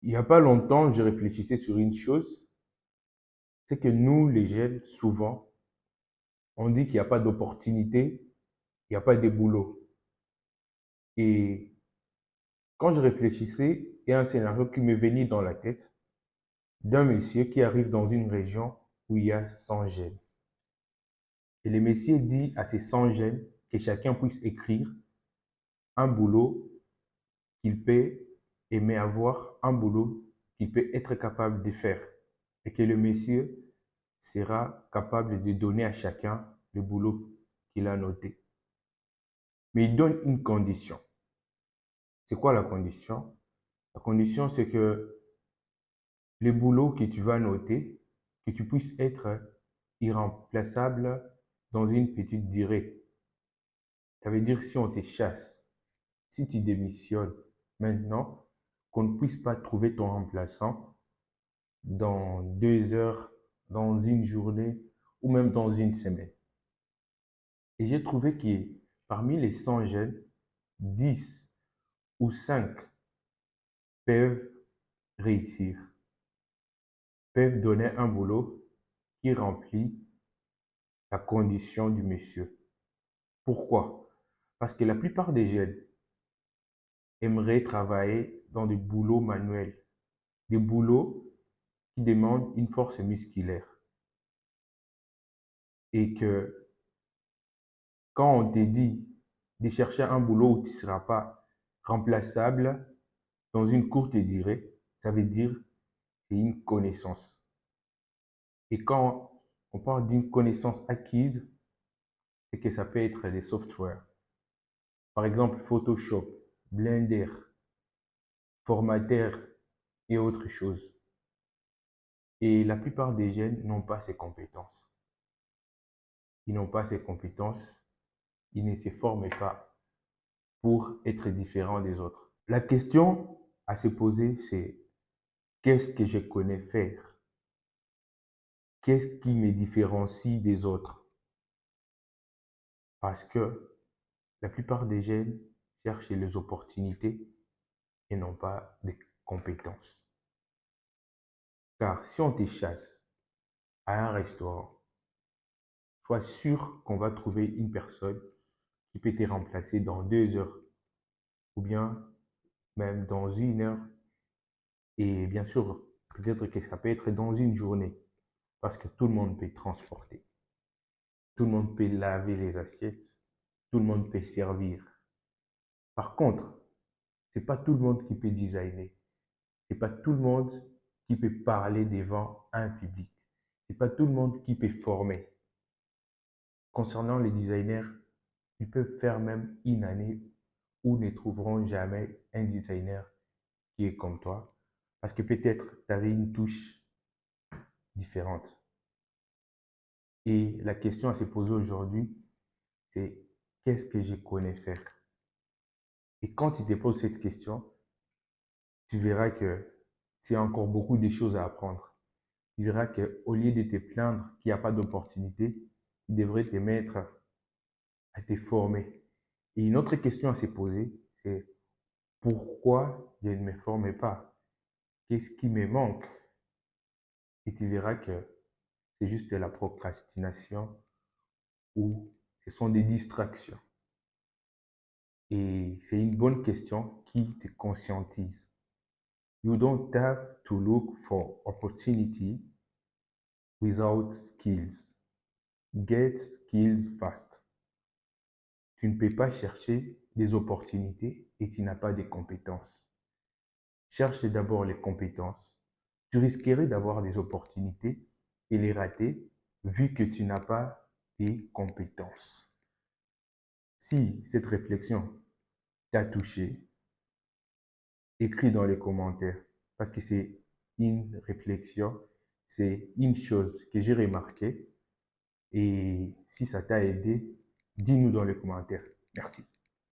Il n'y a pas longtemps, je réfléchissais sur une chose, c'est que nous, les jeunes, souvent, on dit qu'il n'y a pas d'opportunité, il n'y a pas de boulot. Et quand je réfléchissais, il y a un scénario qui me venait dans la tête d'un monsieur qui arrive dans une région où il y a 100 jeunes. Et le monsieur dit à ces 100 jeunes que chacun puisse écrire un boulot qu'il peut aimer avoir, un boulot qu'il peut être capable de faire. Et que le monsieur sera capable de donner à chacun le boulot qu'il a noté. Mais il donne une condition. C'est quoi la condition? La condition, c'est que le boulot que tu vas noter, que tu puisses être irremplaçable dans une petite durée. Ça veut dire si on te chasse, si tu démissionnes maintenant, qu'on ne puisse pas trouver ton remplaçant dans 2 heures, dans une journée ou même dans une semaine. Et j'ai trouvé que parmi les 100 jeunes, 10 ou 5 peuvent réussir, peuvent donner un boulot qui remplit la condition du monsieur. Pourquoi? Parce que la plupart des jeunes aimeraient travailler dans des boulots manuels, des boulots qui demandent une force musculaire. Et que quand on te dit de chercher un boulot où tu ne seras pas remplaçable dans une courte durée, ça veut dire que c'est une connaissance. Et quand on parle d'une connaissance acquise, c'est que ça peut être des softwares. Par exemple, Photoshop, Blender, Formatter et autres choses. Et la plupart des jeunes n'ont pas ces compétences. Ils n'ont pas ces compétences, ils ne se forment pas pour être différents des autres. La question à se poser, c'est qu'est-ce que je connais faire? Qu'est-ce qui me différencie des autres? Parce que la plupart des jeunes cherchent les opportunités et non pas des compétences. Car si on te chasse à un restaurant, sois sûr qu'on va trouver une personne qui peut te remplacer dans 2 heures ou bien même dans 1 heure. Et bien sûr, peut-être que ça peut être dans une journée parce que tout le monde peut transporter. Tout le monde peut laver les assiettes. Tout le monde peut servir. Par contre, c'est pas tout le monde qui peut designer. C'est pas tout le monde qui peut parler devant un public. C'est pas tout le monde qui peut former. Concernant les designers, ils peuvent faire même une année où ne trouveront jamais un designer qui est comme toi. Parce que peut-être tu avais une touche différente. Et la question à se poser aujourd'hui, c'est qu'est-ce que je connais faire? Et quand tu te poses cette question, tu verras que tu as encore beaucoup de choses à apprendre. Tu verras qu'au lieu de te plaindre qu'il n'y a pas d'opportunité, tu devrais te mettre à te former. Et une autre question à se poser, c'est pourquoi je ne me forme pas? Qu'est-ce qui me manque? Et tu verras que c'est juste de la procrastination ou ce sont des distractions. Et c'est une bonne question qui te conscientise. You don't have to look for opportunity without skills. Get skills fast. Tu ne peux pas chercher des opportunités et tu n'as pas de compétences. Cherche d'abord les compétences. Tu risquerais d'avoir des opportunités et les rater vu que tu n'as pas des compétences. Si cette réflexion t'a touché, écris dans les commentaires parce que c'est une réflexion, c'est une chose que j'ai remarquée et si ça t'a aidé, dis-nous dans les commentaires. Merci.